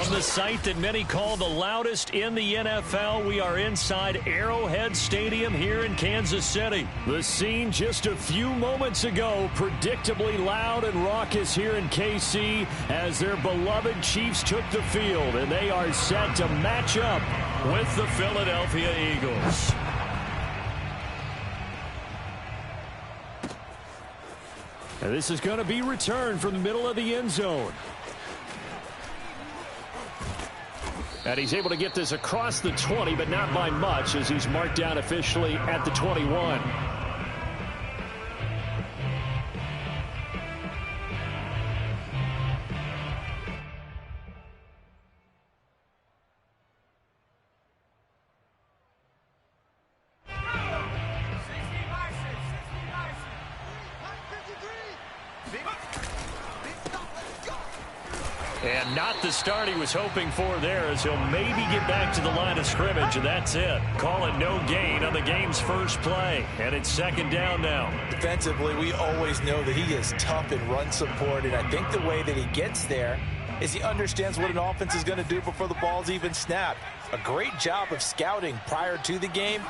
From the site that many call the loudest in the NFL, we are inside Arrowhead Stadium here in Kansas City. The scene just a few moments ago, predictably loud and raucous here in KC as their beloved Chiefs took the field, and they are set to match up with the Philadelphia Eagles. And this is going to be returned from the middle of the end zone. And he's able to get this across the 20, but not by much, as he's marked down officially at the 21. And not the start he was hoping for there, as he'll maybe get back to the line of scrimmage, and that's it. Call it no gain on the game's first play, and it's second down now. Defensively, we always know that he is tough in run support, and I think the way that he gets there is he understands what an offense is going to do before the ball's even snapped. A great job of scouting prior to the game,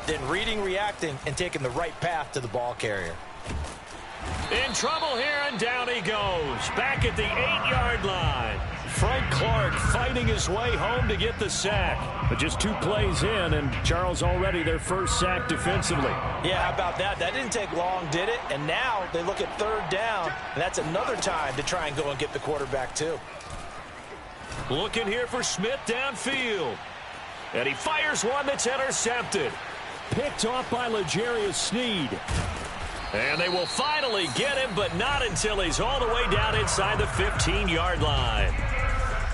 then reading, reacting, and taking the right path to the ball carrier. In trouble here, and down he goes. Back at the 8-yard line. Frank Clark fighting his way home to get the sack. But just 2 plays in, and Charles already their first sack defensively. Yeah, how about that? That didn't take long, did it? And now they look at third down, and that's another time to try and go and get the quarterback too. Looking here for Smith downfield. And he fires one that's intercepted. Picked off by L'Jarius Sneed. And they will finally get him, but not until he's all the way down inside the 15-yard line.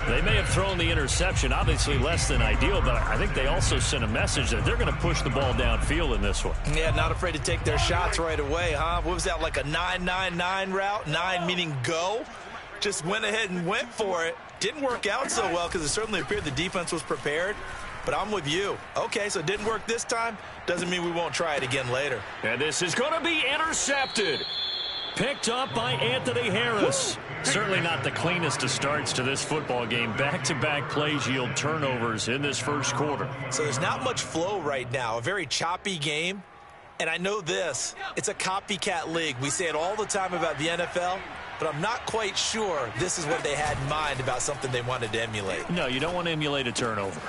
They may have thrown the interception, obviously less than ideal, but I think they also sent a message that they're going to push the ball downfield in this one. Yeah, not afraid to take their shots right away, huh? What was that, like a 9-9-9 route? 9 meaning go? Just went ahead and went for it. Didn't work out so well because it certainly appeared the defense was prepared. But I'm with you. Okay, so it didn't work this time. Doesn't mean we won't try it again later. And this is going to be intercepted. Picked up by Anthony Harris. Certainly not the cleanest of starts to this football game. Back-to-back plays yield turnovers in this first quarter. So there's not much flow right now. A very choppy game. And I know this. It's a copycat league. We say it all the time about the NFL. But I'm not quite sure this is what they had in mind about something they wanted to emulate. No, you don't want to emulate a turnover.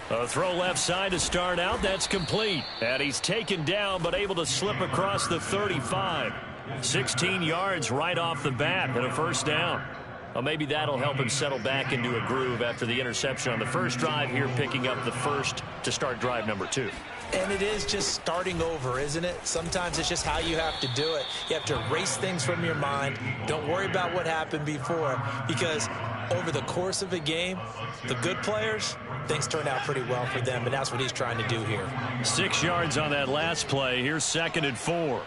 A throw left side to start out. That's complete. And he's taken down, but able to slip across the 35. 16 yards right off the bat and a first down. Well, maybe that'll help him settle back into a groove after the interception on the first drive here, picking up the first to start drive number 2. And it is just starting over, isn't it? Sometimes it's just how you have to do it. You have to erase things from your mind. Don't worry about what happened before, because over the course of a game, the good players, things turn out pretty well for them, and that's what he's trying to do here. 6 yards on that last play. Here's 2nd and 4.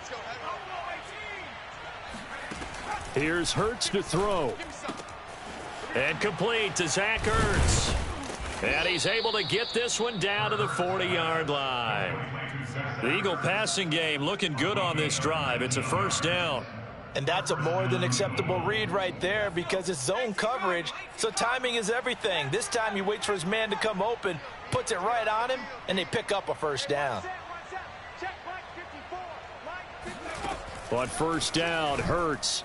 Here's Hurts to throw. And complete to Zach Ertz. And he's able to get this one down to the 40-yard line. The Eagle passing game looking good on this drive. It's a first down. And that's a more than acceptable read right there because it's zone coverage, so timing is everything. This time he waits for his man to come open, puts it right on him, and they pick up a first down. On first down, Hurts.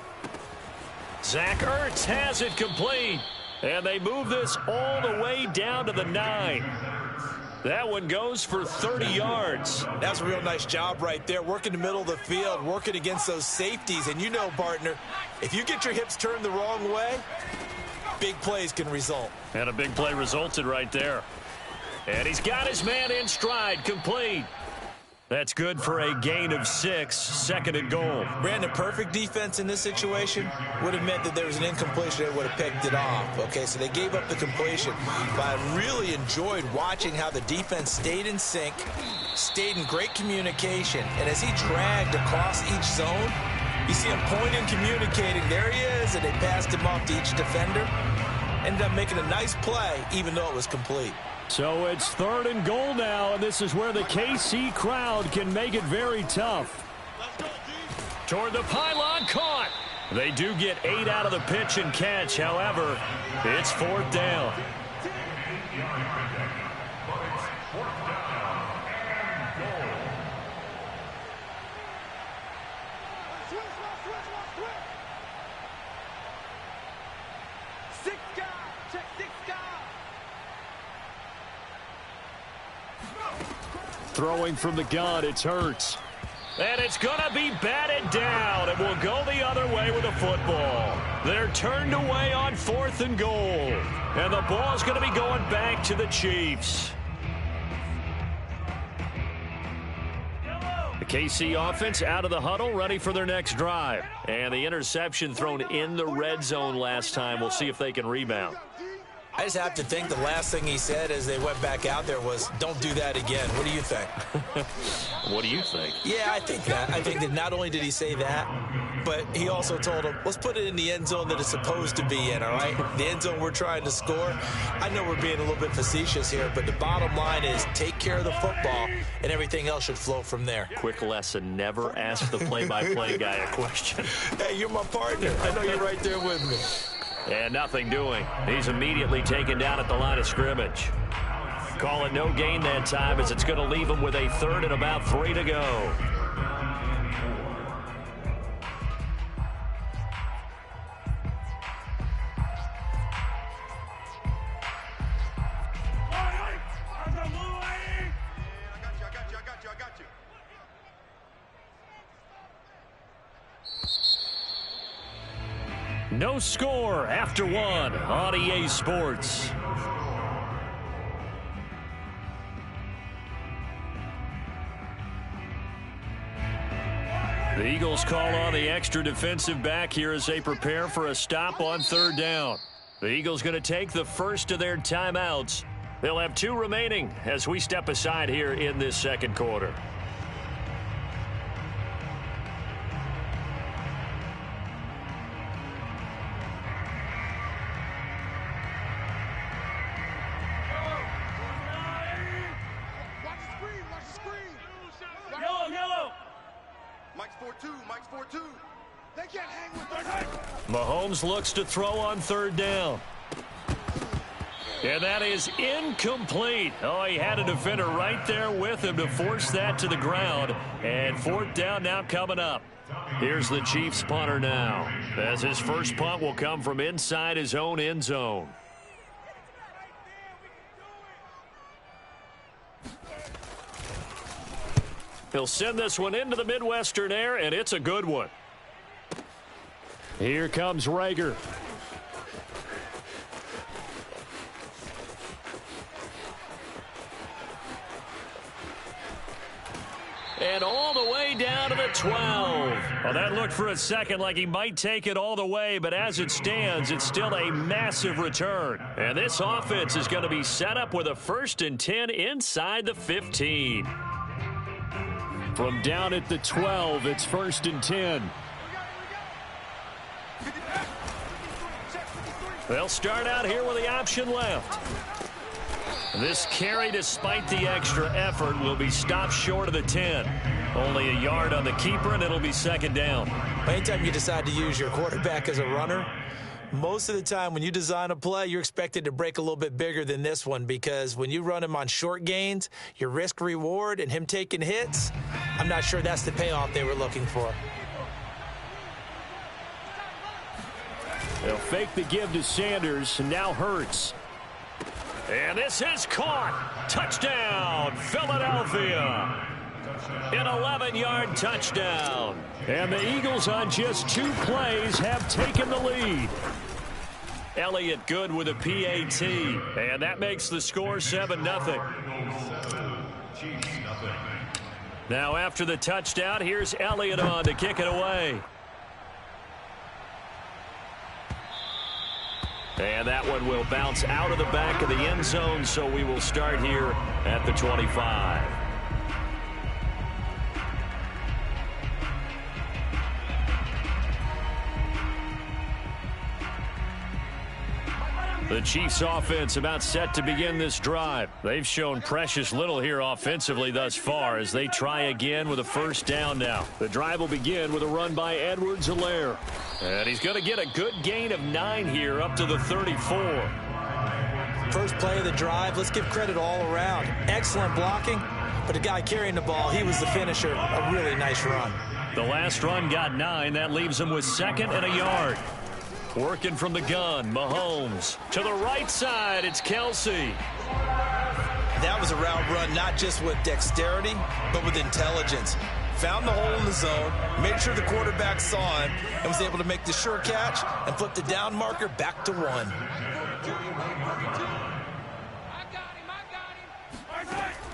Zach Ertz has it complete. And they move this all the way down to the 9. That one goes for 30 yards. That's a real nice job right there, working the middle of the field, working against those safeties. And you know, partner, if you get your hips turned the wrong way, big plays can result. And a big play resulted right there. And he's got his man in stride, complete. That's good for a gain of 6, 2nd and goal. Brandon, perfect defense in this situation would have meant that there was an incompletion. They would have picked it off. Okay, so they gave up the completion. But I really enjoyed watching how the defense stayed in sync, stayed in great communication. And as he dragged across each zone, you see him pointing, communicating. There he is, and they passed him off to each defender. Ended up making a nice play, even though it was complete. So it's 3rd and goal now, and this is where the KC crowd can make it very tough. Toward the pylon, caught. They do get 8 out of the pitch and catch. However, it's 4th down. Throwing from the gun, it's Hurts. And it's going to be batted down. It will go the other way with the football. They're turned away on 4th and goal. And the ball's going to be going back to the Chiefs. The KC offense out of the huddle, ready for their next drive. And the interception thrown in the red zone last time. We'll see if they can rebound. I just have to think the last thing he said as they went back out there was, don't do that again. What do you think? What do you think? Yeah, I think that. I think that not only did he say that, but he also told him, let's put it in the end zone that it's supposed to be in, all right? The end zone we're trying to score. I know we're being a little bit facetious here, but the bottom line is take care of the football, and everything else should flow from there. Quick lesson, never ask the play-by-play guy a question. Hey, you're my partner. I know you're right there with me. And nothing doing. He's immediately taken down at the line of scrimmage. Call it no gain that time as it's going to leave him with a 3rd and about 3 to go. No score after 1 on EA Sports. The Eagles call on the extra defensive back here as they prepare for a stop on 3rd down. The Eagles going to take the first of their timeouts. They'll have 2 remaining as we step aside here in this second quarter. Mahomes looks to throw on 3rd down. And that is incomplete. Oh, he had a defender right there with him to force that to the ground. And 4th down now coming up. Here's the Chiefs punter now, as his first punt will come from inside his own end zone. He'll send this one into the Midwestern air, and it's a good one. Here comes Rager. And all the way down to the 12. Well, that looked for a second like he might take it all the way, but as it stands, it's still a massive return. And this offense is going to be set up with a 1st and 10 inside the 15. From down at the 12, it's 1st and 10. They'll start out here with the option left. This carry, despite the extra effort, will be stopped short of the 10. Only a yard on the keeper, and it'll be 2nd down. Anytime you decide to use your quarterback as a runner, most of the time when you design a play, you're expected to break a little bit bigger than this one, because when you run him on short gains, your risk-reward and him taking hits, I'm not sure that's the payoff they were looking for. They'll fake the give to Sanders, and now Hurts. And this is caught. Touchdown, Philadelphia. An 11-yard touchdown. And the Eagles on just 2 plays have taken the lead. Elliott good with a PAT. And that makes the score 7-0. Now after the touchdown, here's Elliott on to kick it away. And that one will bounce out of the back of the end zone, so we will start here at the 25. The Chiefs offense about set to begin this drive. They've shown precious little here offensively thus far as they try again with a 1st down now. The drive will begin with a run by Edwards-Helaire. And he's going to get a good gain of 9 here up to the 34. First play of the drive, let's give credit all around. Excellent blocking, but the guy carrying the ball, he was the finisher. A really nice run. The last run got 9. That leaves him with 2nd and a yard. Working from the gun, Mahomes. To the right side, it's Kelce. That was a route run not just with dexterity, but with intelligence. Found the hole in the zone, made sure the quarterback saw him, and was able to make the sure catch and flip the down marker back to 1.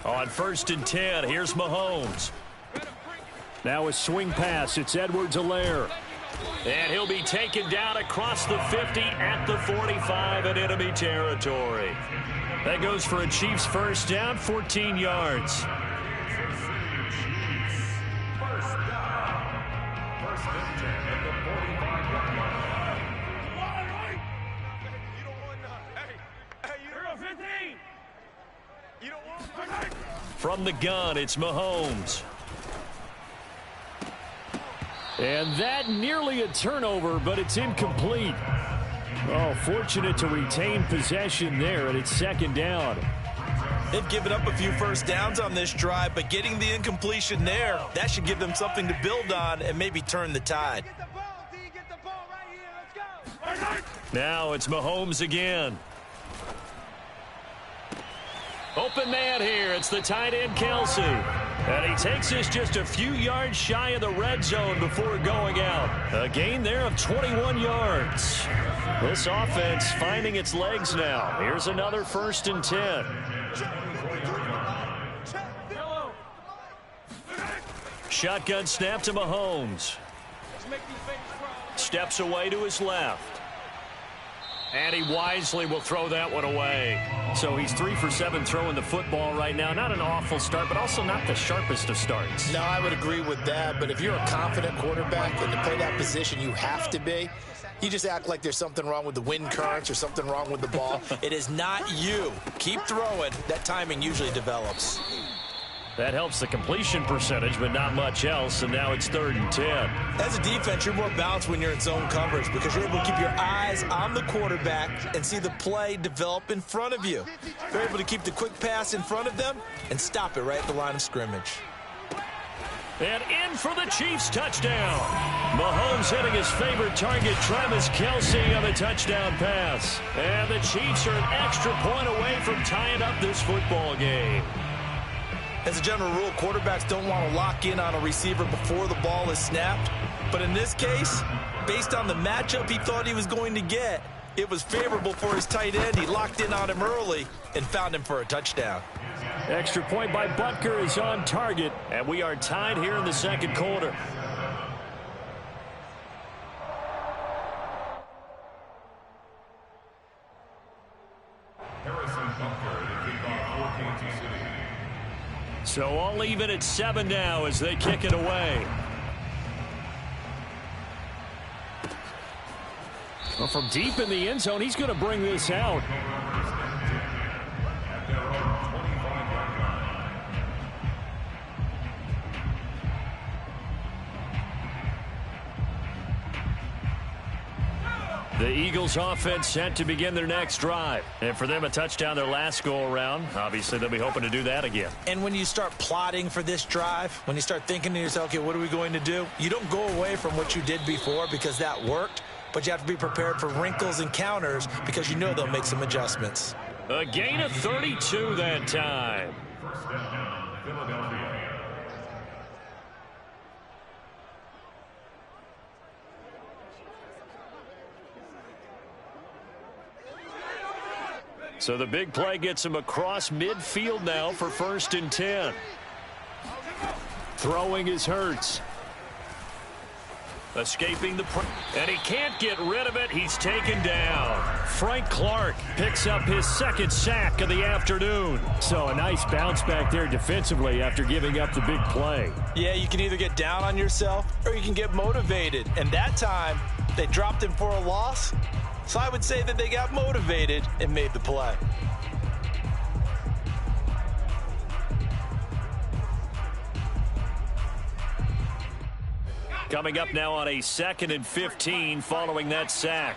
On 1st and 10, here's Mahomes. Now a swing pass. It's Edwards-Helaire. And he'll be taken down across the 50 at the 45 in enemy territory. That goes for a Chiefs first down, 14 yards. From the gun, it's Mahomes. And that nearly a turnover, but it's incomplete. Oh, fortunate to retain possession there, and it's 2nd down. They've given up a few first downs on this drive, but getting the incompletion there, that should give them something to build on and maybe turn the tide. Now it's Mahomes again. Open man here. It's the tight end, Kelce. And he takes us just a few yards shy of the red zone before going out. A gain there of 21 yards. This offense finding its legs now. Here's another 1st and 10. Shotgun snap to Mahomes. Steps away to his left. And he wisely will throw that one away. So he's 3 for 7 throwing the football right now. Not an awful start, but also not the sharpest of starts. No, I would agree with that. But if you're a confident quarterback and to play that position, you have to be. You just act like there's something wrong with the wind currents or something wrong with the ball. It is not you. Keep throwing. That timing usually develops. That helps the completion percentage, but not much else, and now it's 3rd and 10. As a defense, you're more balanced when you're in zone coverage because you're able to keep your eyes on the quarterback and see the play develop in front of you. You're able to keep the quick pass in front of them and stop it right at the line of scrimmage. And in for the Chiefs touchdown. Mahomes hitting his favorite target, Travis Kelce, on the touchdown pass. And the Chiefs are an extra point away from tying up this football game. As a general rule, quarterbacks don't want to lock in on a receiver before the ball is snapped. But in this case, based on the matchup he thought he was going to get, it was favorable for his tight end. He locked in on him early and found him for a touchdown. Extra point by Butker is on target, and we are tied here in the 2nd quarter. So all even at 7 now as they kick it away. Well, from deep in the end zone, he's going to bring this out. The Eagles offense set to begin their next drive. And for them, a touchdown their last go-around. Obviously, they'll be hoping to do that again. And when you start plotting for this drive, when you start thinking to yourself, okay, what are we going to do? You don't go away from what you did before because that worked, but you have to be prepared for wrinkles and counters because you know they'll make some adjustments. A gain of 32 that time. So the big play gets him across midfield now for 1st and 10. Throwing is Hurts. Escaping the and he can't get rid of it. He's taken down. Frank Clark picks up his 2nd sack of the afternoon. So a nice bounce back there defensively after giving up the big play. Yeah, you can either get down on yourself or you can get motivated. And that time, they dropped him for a loss. So I would say that they got motivated and made the play. Coming up now on a 2nd and 15 following that sack.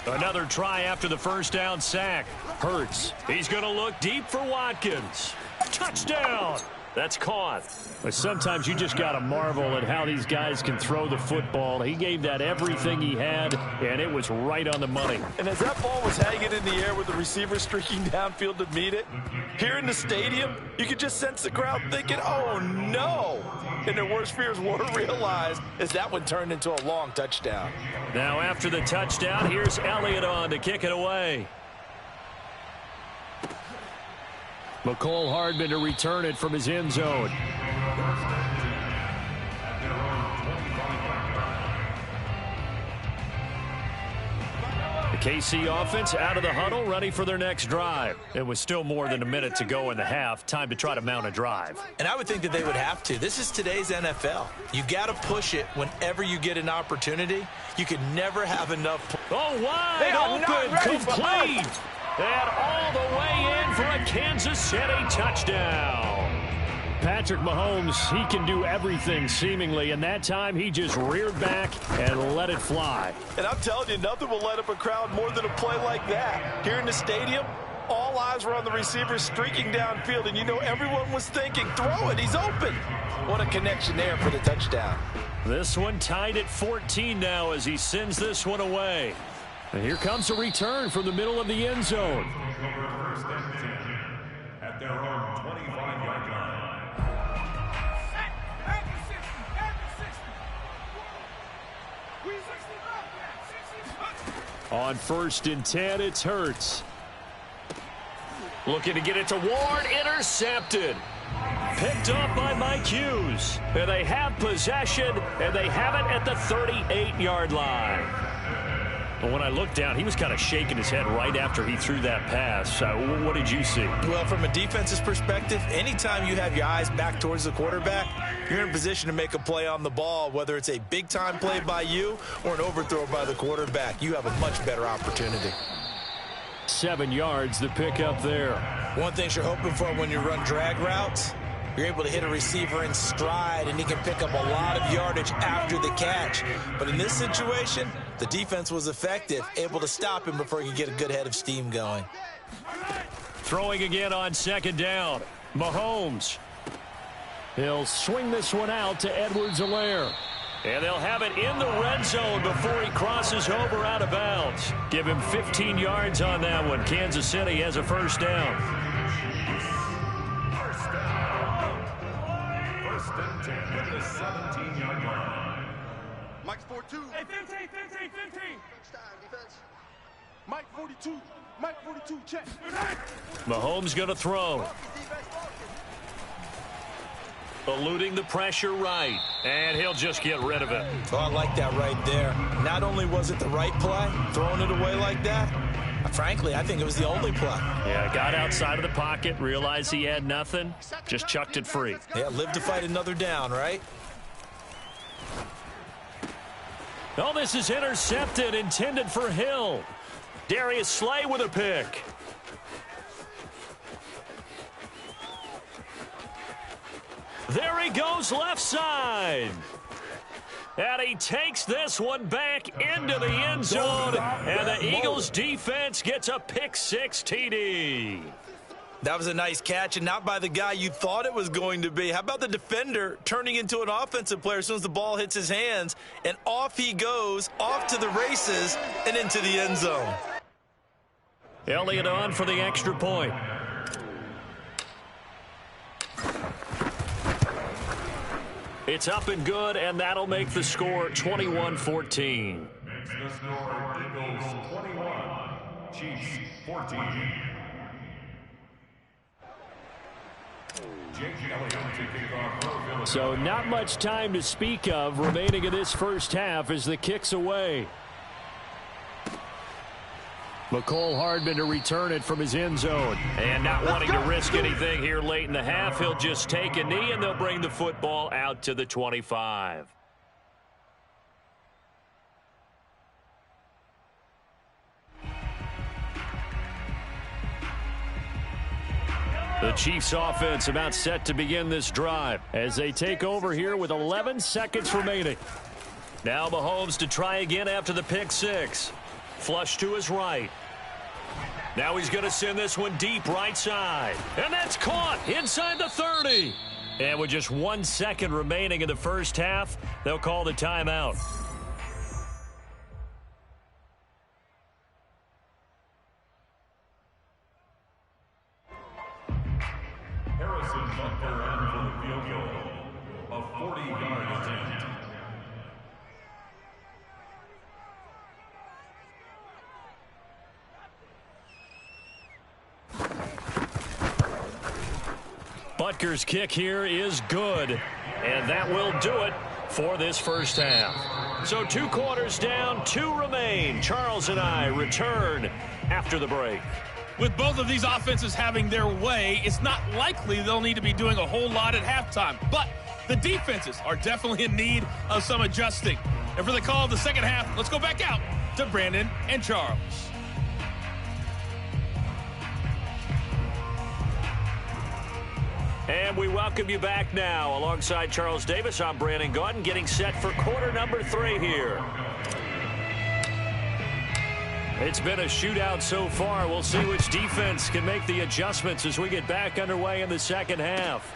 Another try after the first down sack. Hurts. He's going to look deep for Watkins. Touchdown. That's caught. But sometimes you just got to marvel at how these guys can throw the football. He gave that everything he had, and it was right on the money. And as that ball was hanging in the air with the receiver streaking downfield to meet it, here in the stadium, you could just sense the crowd thinking, oh, no. And their worst fears were realized as that one turned into a long touchdown. Now after the touchdown, here's Elliott on to kick it away. McCole Hardman to return it from his end zone. The KC offense out of the huddle, ready for their next drive. It was still more than a minute to go in the half. Time to try to mount a drive. And I would think that they would have to. This is today's NFL. You got to push it whenever you get an opportunity. You can never have enough. Oh, wide open, complete. And all the way in for a Kansas City touchdown. Patrick Mahomes, he can do everything seemingly, and that time he just reared back and let it fly. And I'm telling you, nothing will light up a crowd more than a play like that. Here in the stadium, all eyes were on the receiver streaking downfield, and you know everyone was thinking, throw it, he's open. What a connection there for the touchdown. This one tied at 14 now as he sends this one away. And here comes a return from the middle of the end zone. At their own 25-yard line. On 1st and 10, it's Hurts. Looking to get it to Ward, intercepted. Picked off by Mike Hughes. And they have possession, and they have it at the 38-yard line. But when I looked down, he was kind of shaking his head right after he threw that pass. What did you see? Well, from a defense's perspective, anytime you have your eyes back towards the quarterback, you're in a position to make a play on the ball, whether it's a big-time play by you or an overthrow by the quarterback. You have a much better opportunity. 7 yards to pick up there. One thing you're hoping for when you run drag routes, you're able to hit a receiver in stride, and he can pick up a lot of yardage after the catch. But in this situation, the defense was effective, able to stop him before he could get a good head of steam going. Throwing again on 2nd down. Mahomes. He'll swing this one out to Edwards-Helaire. And they'll have it in the red zone before he crosses over out of bounds. Give him 15 yards on that one. Kansas City has a 1st down. First and 10 at the 17-yard line. Mike's 4-2. Hey, 15. Mike 42. Mike 42, check. Mahomes going to throw. Eluding the pressure right. And he'll just get rid of it. Oh, I like that right there. Not only was it the right play, throwing it away like that, frankly, I think it was the only play. Yeah, got outside of the pocket, realized he had nothing, just chucked it free. Yeah, live to fight another down, right? Oh, this is intercepted, intended for Hill. Darius Slay with a pick. There he goes left side. And he takes this one back into the end zone. And the Eagles defense gets a pick-6 TD. That was a nice catch, and not by the guy you thought it was going to be. How about the defender turning into an offensive player as soon as the ball hits his hands, and off he goes, off to the races, and into the end zone. Elliott on for the extra point. It's up and good, and that'll make the score 21-14. Makes the score Eagles 21, Chiefs 14. Jake Elliott to kick off. So not much time to speak of remaining in this first half as the kick's away. McCole Hardman to return it from his end zone. And not wanting to risk anything here late in the half, he'll just take a knee and they'll bring the football out to the 25. The Chiefs offense about set to begin this drive as they take over here with 11 seconds remaining. Now Mahomes to try again after the pick six. Flush to his right. Now he's going to send this one deep right side. And that's caught inside the 30. And with just 1 second remaining in the first half, they'll call the timeout. Harrison Butker in for the field goal. A 40-yard attempt. Butker's kick here is good, and that will do it for this first half. So 2 quarters down, 2 remain. Charles and I return after the break. With both of these offenses having their way, it's not likely they'll need to be doing a whole lot at halftime. But the defenses are definitely in need of some adjusting. And for the call of the second half, let's go back out to Brandon and Charles. And we welcome you back now. Alongside Charles Davis, I'm Brandon Gaudin, getting set for quarter number 3 here. It's been a shootout so far. We'll see which defense can make the adjustments as we get back underway in the second half.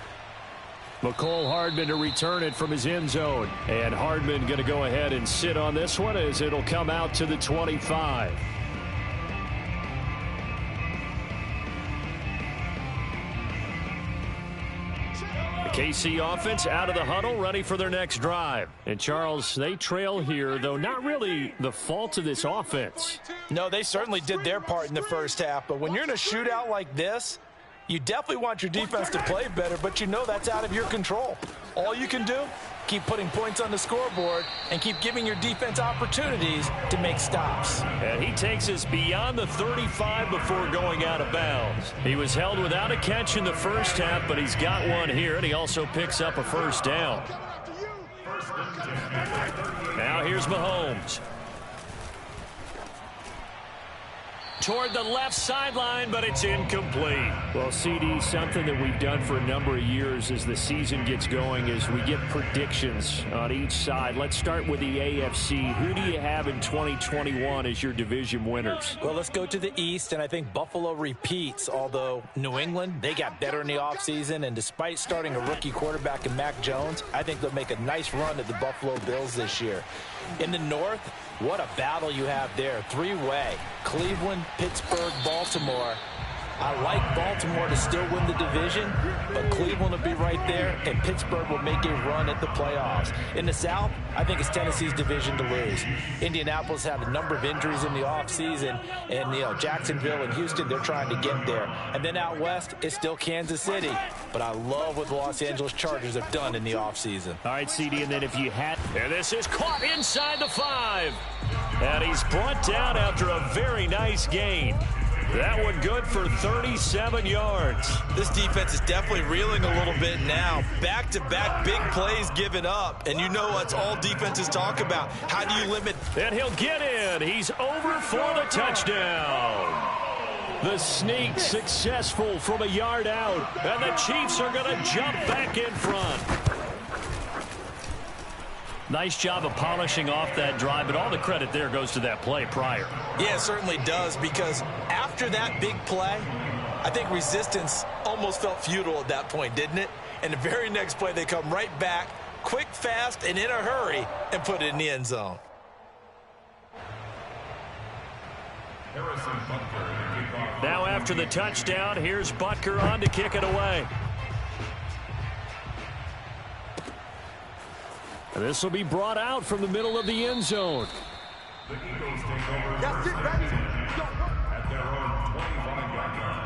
Mecole Hardman to return it from his end zone. And Hardman going to go ahead and sit on this one as it'll come out to the 25. KC offense out of the huddle, ready for their next drive. And, Charles, they trail here, though not really the fault of this offense. No, they certainly did their part in the first half. But when you're in a shootout like this, you definitely want your defense to play better, but you know that's out of your control. All you can do, keep putting points on the scoreboard and keep giving your defense opportunities to make stops. And he takes us beyond the 35 before going out of bounds. He was held without a catch in the first half, but he's got one here, and he also picks up a first down. Now here's Mahomes. Toward the left sideline, but it's incomplete. Well, CD, something that we've done for a number of years as the season gets going is we get predictions on each side. Let's start with the AFC. Who do you have in 2021 as your division winners? Well, let's go to the East, and I think Buffalo repeats, although New England, they got better in the offseason, and despite starting a rookie quarterback in Mac Jones, I think they'll make a nice run at the Buffalo Bills this year. In the North, what a battle you have there. 3-way. Cleveland, Pittsburgh, Baltimore. I like Baltimore to still win the division, but Cleveland will be right there, and Pittsburgh will make a run at the playoffs. In the South, I think it's Tennessee's division to lose. Indianapolis had a number of injuries in the offseason, and, Jacksonville and Houston, they're trying to get there. And then out West, it's still Kansas City. But I love what the Los Angeles Chargers have done in the offseason. All right, CD, and then if you had... And this is caught inside the 5. And he's brought down after a very nice gain. That one good for 37 yards. This defense is definitely reeling a little bit now. Back-to-back big plays given up. And you know what's all defenses talk about. How do you limit? And he'll get in. He's over for the touchdown. The sneak successful from a yard out. And the Chiefs are going to jump back in front. Nice job of polishing off that drive, but all the credit there goes to that play prior. Yeah, it certainly does, because after that big play, I think resistance almost felt futile at that point, didn't it? And the very next play, they come right back, quick, fast, and in a hurry, and put it in the end zone. Now after the touchdown, here's Butker on to kick it away. And this will be brought out from the middle of the end zone. The Eagles take over at their own 25-yard line.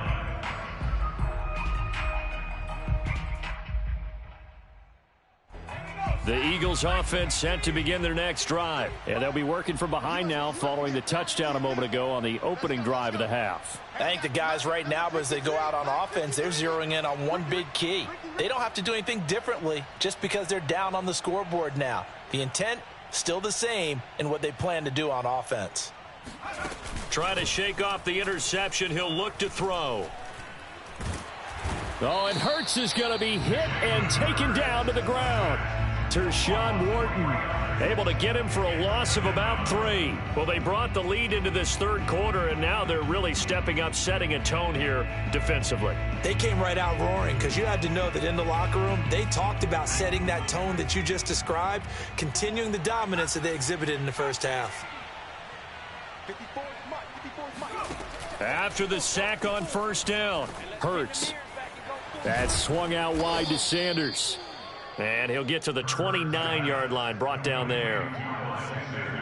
The Eagles offense set to begin their next drive. And they'll be working from behind now following the touchdown a moment ago on the opening drive of the half. I think the guys right now, as they go out on offense, they're zeroing in on one big key. They don't have to do anything differently just because they're down on the scoreboard now. The intent, still the same in what they plan to do on offense. Trying to shake off the interception. He'll look to throw. Oh, and Hurts is going to be hit and taken down to the ground. Tershawn Wharton, able to get him for a loss of about 3. Well, they brought the lead into this third quarter, and now they're really stepping up, setting a tone here defensively. They came right out roaring because you had to know that in the locker room, they talked about setting that tone that you just described, continuing the dominance that they exhibited in the first half. After the sack on first down, Hurts. That's swung out wide to Sanders. And he'll get to the 29-yard line, brought down there.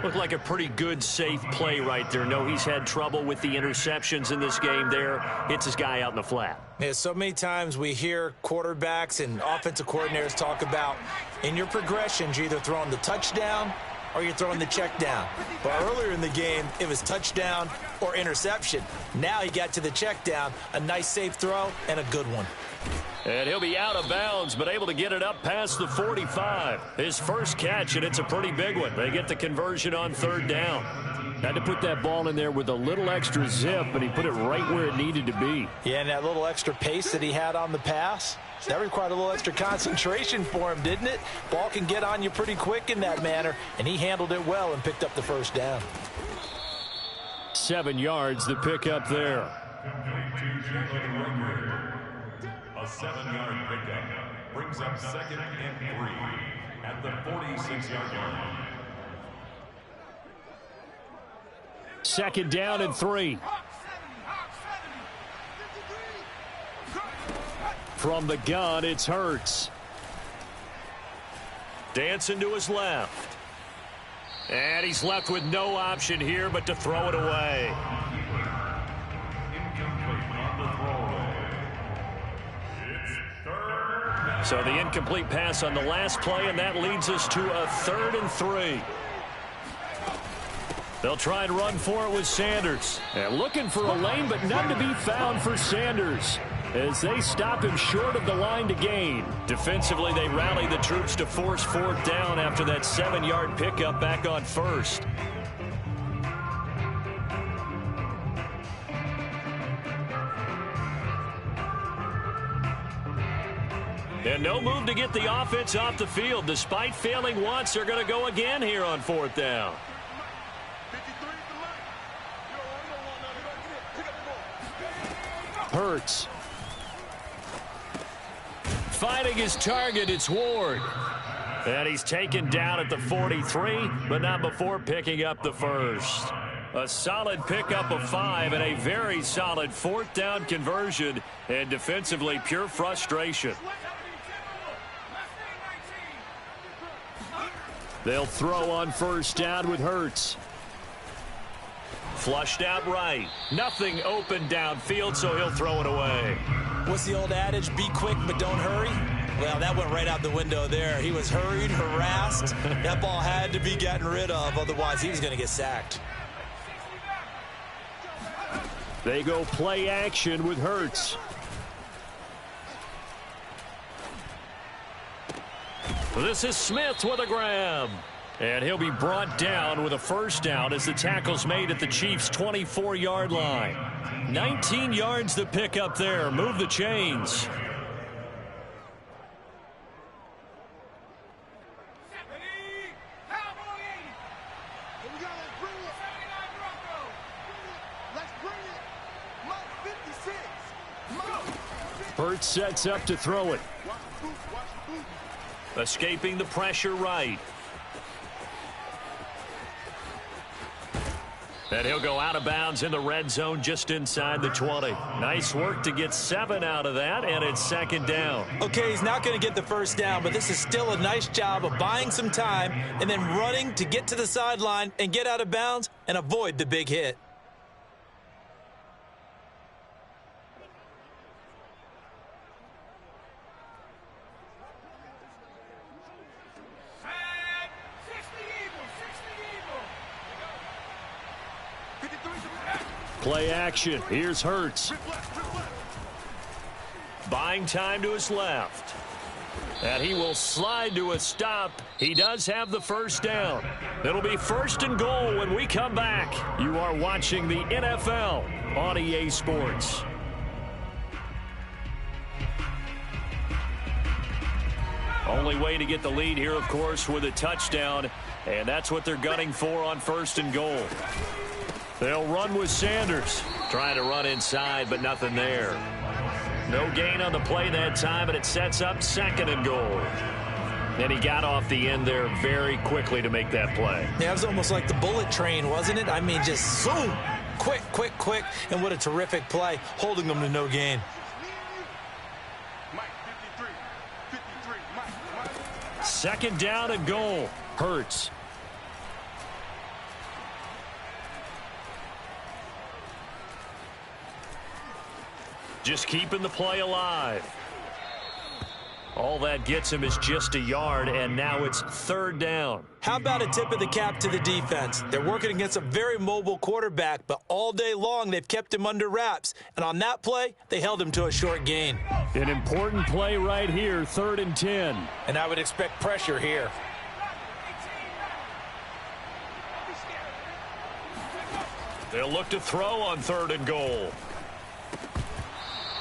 Looked like a pretty good, safe play right there. No, he's had trouble with the interceptions in this game there. Hits his guy out in the flat. Yeah, so many times we hear quarterbacks and offensive coordinators talk about in your progressions, you're either throwing the touchdown or you're throwing the check down. But earlier in the game, it was touchdown or interception. Now he got to the check down, a nice safe throw, and a good one. And he'll be out of bounds, but able to get it up past the 45. His first catch, and it's a pretty big one. They get the conversion on third down. Had to put that ball in there with a little extra zip, but he put it right where it needed to be. Yeah, and that little extra pace that he had on the pass, that required a little extra concentration for him, didn't it? Ball can get on you pretty quick in that manner, and he handled it well and picked up the first down. 7 yards, the pickup there. A 7-yard pickup brings up 2nd and 3 at the 46-yard line. 2nd down and 3. From the gun, it's Hurts. Dancing to his left. And he's left with no option here but to throw it away. So the incomplete pass on the last play, and that leads us to a 3rd and 3. They'll try and run for it with Sanders. And looking for a lane, but none to be found for Sanders as they stop him short of the line to gain. Defensively, they rally the troops to force 4th down after that 7-yard pickup back on first. And no move to get the offense off the field. Despite failing once, they're going to go again here on 4th down. Hurts. Finding his target, it's Ward. And he's taken down at the 43, but not before picking up the first. A solid pickup of 5 and a very solid 4th down conversion. And defensively, pure frustration. They'll throw on first down with Hurts. Flushed out right. Nothing open downfield, so he'll throw it away. What's the old adage? Be quick, but don't hurry. Well, that went right out the window there. He was hurried, harassed. That ball had to be gotten rid of, otherwise he was going to get sacked. They go play action with Hurts. This is Smith with a grab. And he'll be brought down with a first down as the tackle's made at the Chiefs' 24-yard line. 19 yards to pick up there. Move the chains. Hurts sets up to throw it. Escaping the pressure right. And he'll go out of bounds in the red zone just inside the 20. Nice work to get 7 out of that, and it's 2nd down. Okay, he's not going to get the first down, but this is still a nice job of buying some time and then running to get to the sideline and get out of bounds and avoid the big hit. Play action. Here's Hurts. Buying time to his left. And he will slide to a stop. He does have the first down. It'll be 1st and goal when we come back. You are watching the NFL on EA Sports. Only way to get the lead here, of course, with a touchdown, and that's what they're gunning for on 1st and goal. They'll run with Sanders. Trying to run inside, but nothing there. No gain on the play that time, but it sets up 2nd and goal. And he got off the end there very quickly to make that play. Yeah, it was almost like the bullet train, wasn't it? I mean, just zoom, quick, quick, quick, and what a terrific play, holding them to no gain. Mike 53, Mike. 2nd down and goal. Hurts. Just keeping the play alive. All that gets him is just a yard, and now it's 3rd down. How about a tip of the cap to the defense? They're working against a very mobile quarterback, but all day long they've kept him under wraps. And on that play, they held him to a short gain. An important play right here, 3rd and 10. And I would expect pressure here. They'll look to throw on 3rd and goal.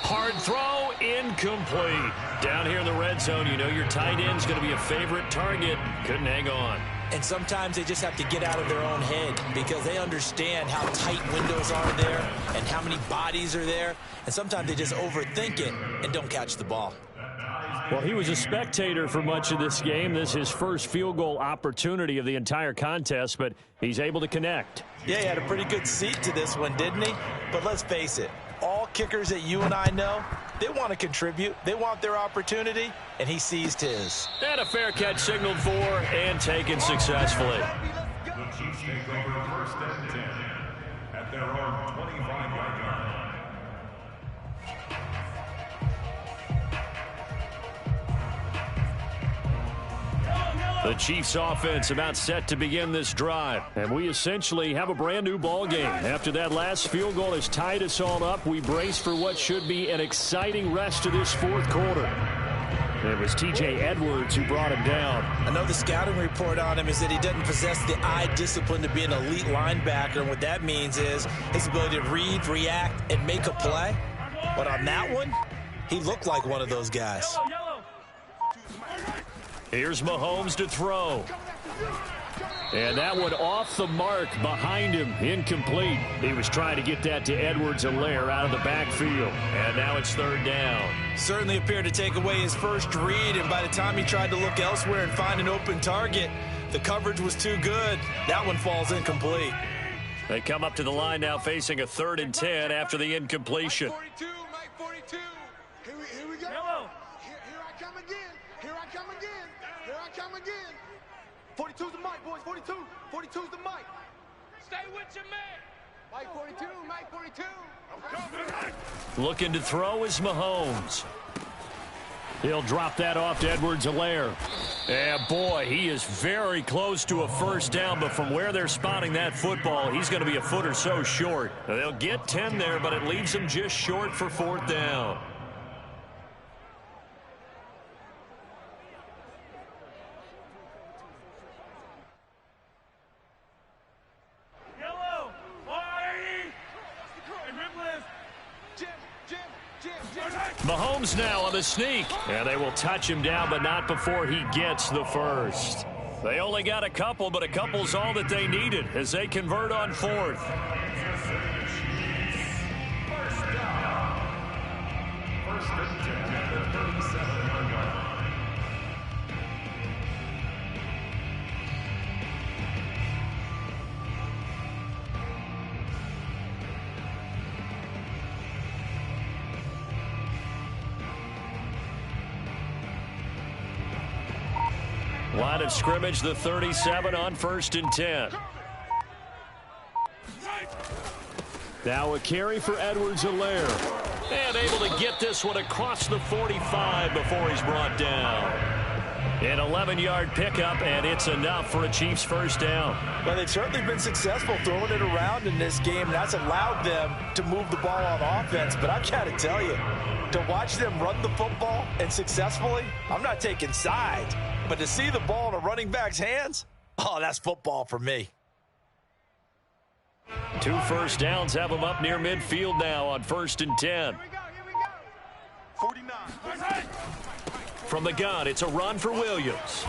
Hard throw, incomplete. Down here in the red zone, you know your tight end's going to be a favorite target. Couldn't hang on. And sometimes they just have to get out of their own head because they understand how tight windows are there and how many bodies are there. And sometimes they just overthink it and don't catch the ball. Well, he was a spectator for much of this game. This is his first field goal opportunity of the entire contest, but he's able to connect. Yeah, he had a pretty good seat to this one, didn't he? But let's face it, all kickers that you and I know, they want to contribute. They want their opportunity, and he seized his. And a fair catch signaled for and taken successfully. The Chiefs take over 1st and 10 at their own 25-yard line. The Chiefs offense about set to begin this drive. And we essentially have a brand new ball game. After that last field goal has tied us all up, we brace for what should be an exciting rest of this 4th quarter. It was T.J. Edwards who brought him down. I know the scouting report on him is that he doesn't possess the eye discipline to be an elite linebacker. And what that means is his ability to read, react, and make a play. But on that one, he looked like one of those guys. Here's Mahomes to throw. And that one off the mark behind him, incomplete. He was trying to get that to Edwards-Helaire out of the backfield. And now it's 3rd down. Certainly appeared to take away his first read, and by the time he tried to look elsewhere and find an open target, the coverage was too good. That one falls incomplete. They come up to the line now facing a 3rd and 10 after the incompletion. Mike 42. Here we go. Here I come again. Here I come again. Here I come again. 42's the mic, boys. 42. 42's the mic. Stay with your man. Mike 42. Mike 42. Looking to throw is Mahomes. He'll drop that off to Edwards-Helaire. And boy, he is very close to a 1st down, but from where they're spotting that football, he's going to be a foot or so short. They'll get 10 there, but it leaves him just short for 4th down. Mahomes now on the sneak. And they will touch him down, but not before he gets the 1st. They only got a couple, but a couple's all that they needed as they convert on 4th. First and 10 at the 37-yard line. Line of scrimmage, the 37 on 1st and 10. Now a carry for Edwards-Helaire. And able to get this one across the 45 before he's brought down. An 11-yard pickup, and it's enough for a Chiefs 1st down. Well, they've certainly been successful throwing it around in this game, and that's allowed them to move the ball on offense. But I've got to tell you, to watch them run the football and successfully, I'm not taking sides. But to see the ball in a running back's hands, oh, that's football for me. 2 1st downs have them up near midfield now on 1st and 10. Here we go. 49. From the gun, it's a run for Williams.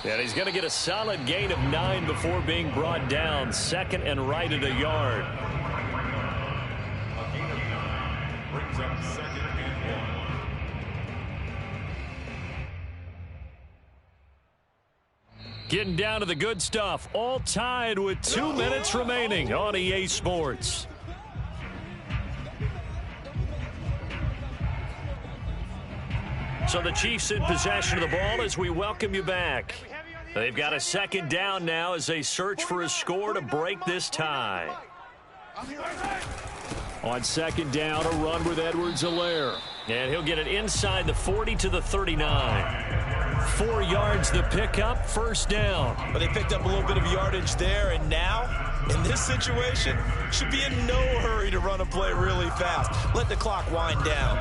And he's going to get a solid gain of 9 before being brought down. Second and right at a yard. A gain of 9 brings up second and 1. Getting down to the good stuff. All tied with 2 minutes remaining on EA Sports. So the Chiefs in possession of the ball as we welcome you back. They've got a second down now as they search for a score to break this tie. On second down, a run with Edwards-Helaire. And he'll get it inside the 40 to the 39. 4 yards the pickup, first down. But they picked up a little bit of yardage there, and now, in this situation, should be in no hurry to run a play really fast. Let the clock wind down.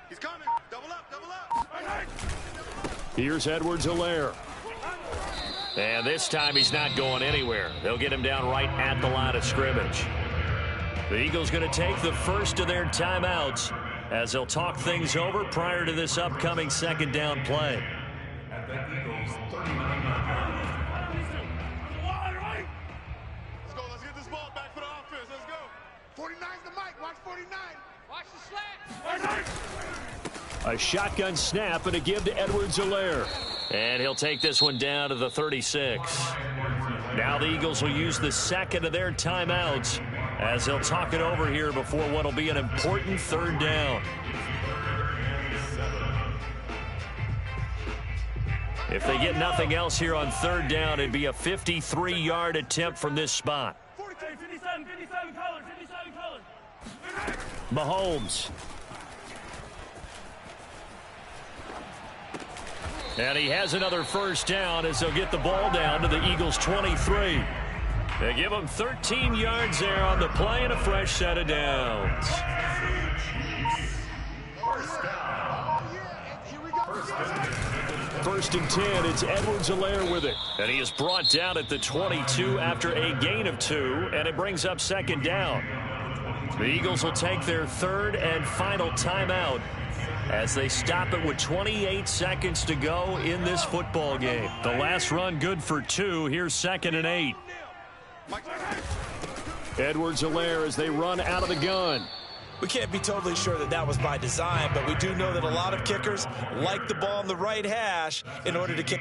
He's coming. Double up, double up. Here's Edwards-Helaire. And this time he's not going anywhere. They'll get him down right at the line of scrimmage. The Eagles going to take the first of their timeouts as they'll talk things over prior to this upcoming second down play. At the Eagles' 39-yard line. Let's get this ball back for the offense. Let's go. 49's the mic. Watch 49. Watch the slack. A shotgun snap and a give to Edwards-Helaire. And he'll take this one down to the 36. Now the Eagles will use the second of their timeouts as they'll talk it over here before what will be an important third down. If they get nothing else here on third down, it'd be a 53-yard attempt from this spot. 57 colors. Mahomes. And he has another first down as they'll get the ball down to the Eagles' 23. They give him 13 yards there on the play and a fresh set of downs. First and 10, it's Edwards-Helaire with it. And he is brought down at the 22 after a gain of 2, and it brings up second down. The Eagles will take their third and final timeout as they stop it with 28 seconds to go in this football game. The last run good for 2. Here's second and 8. Edwards-Helaire as they run out of the gun. We can't be totally sure that that was by design, but we do know that a lot of kickers like the ball on the right hash in order to kick.